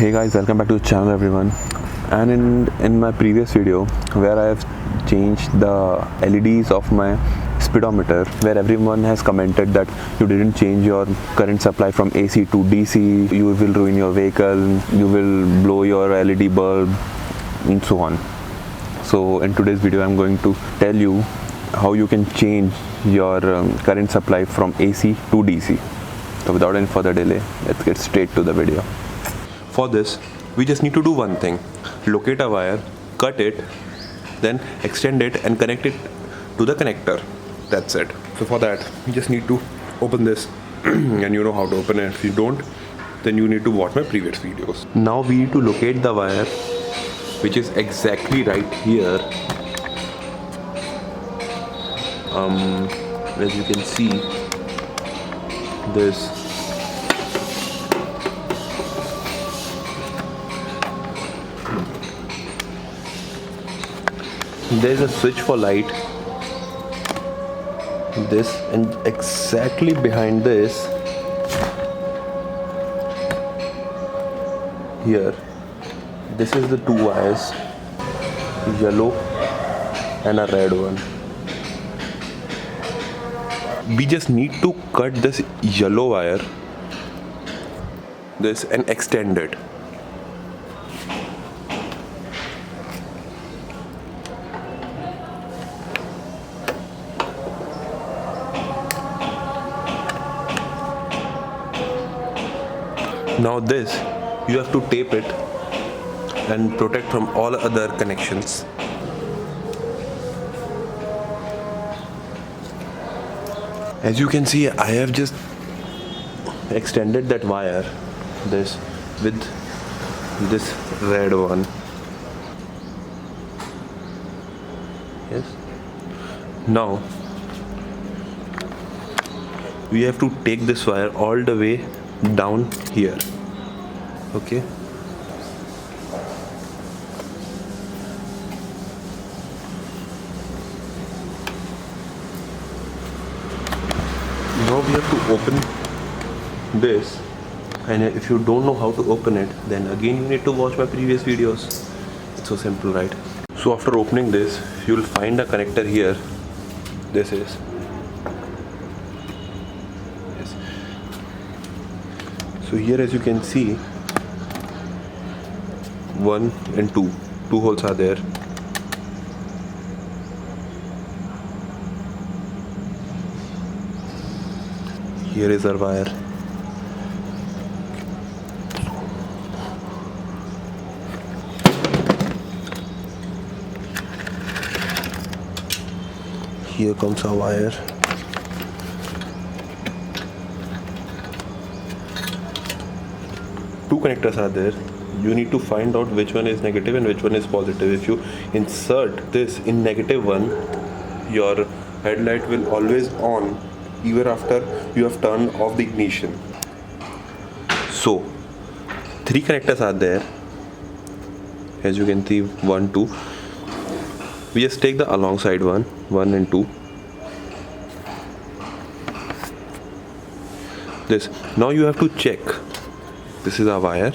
Hey guys, welcome back to the channel everyone. And in my previous video where I have changed the LEDs of my speedometer, where everyone has commented that you didn't change your current supply from AC to DC, you will ruin your vehicle, you will blow your LED bulb and so on. So in today's video I'm going to tell you how you can change your current supply from AC to DC. So without any further delay, let's get straight to the video. For this, we just need to do one thing: locate a wire, cut it, then extend it and connect it to the connector. That's it. So for that, you just need to open this and you know how to open it. If you don't, then you need to watch my previous videos. Now we need to locate the wire, which is exactly right here. As you can see, this there's a switch for light, this, and exactly behind this here, this is the two wires, yellow and a red one. We just need to cut this yellow wire, this, and extend it. Now this, you have to tape it and protect from all other connections. As you can see, I have just extended that wire, this, with this red one. Yes. Now we have to take this wire all the way down here. Okay. Now we have to open this, and if you don't know how to open it, then again you need to watch my previous videos. It's so simple, right? So after opening this, you will find a connector here. This is. Yes. So here, as you can see, 1 and 2 holes are there. Here is our wire. Here comes our wire. Two connectors are there. You need to find out which one is negative and which one is positive. If you insert this in negative one, your headlight will always on even after you have turned off the ignition. So 3 connectors are there, as you can see, 1, 2. We just take the alongside one, 1 and 2. This. Now you have to check. This is our wire.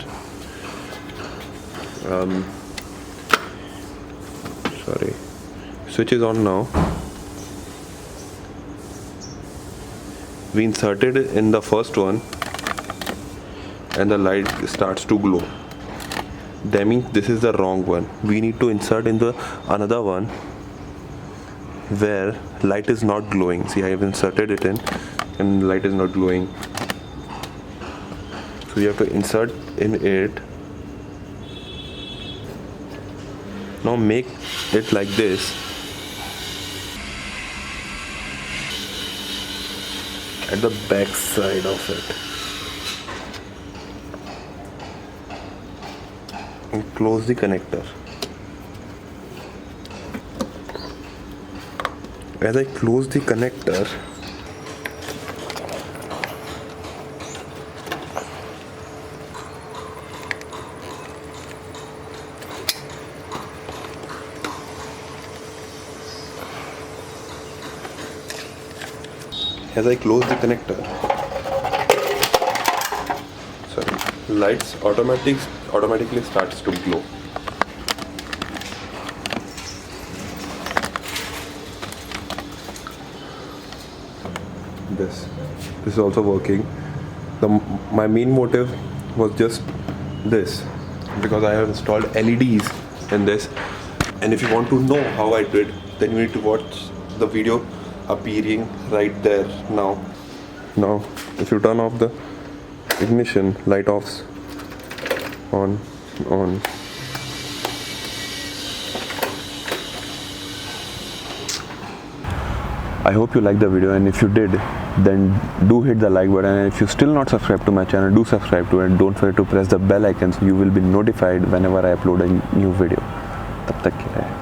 Sorry. Switch is on now. We inserted it in the first one and the light starts to glow. That means this is the wrong one. We need to insert in the another one where light is not glowing. See, I have inserted it in and light is not glowing. So you have to insert in it. Now make it like this. At the back side of it. And close the connector. As I close the connector, as I close the connector, sorry, lights automatically starts to glow. This is also working. My main motive was just this, because I have installed LEDs in this, and if you want to know how I did, then you need to watch the video appearing right there now. Now if you turn off the ignition, light offs, on. I hope you liked the video, and if you did, then do hit the like button, and if you still not subscribed to my channel, do subscribe to it, and don't forget to press the bell icon so you will be notified whenever I upload a new video. तब तक के लिए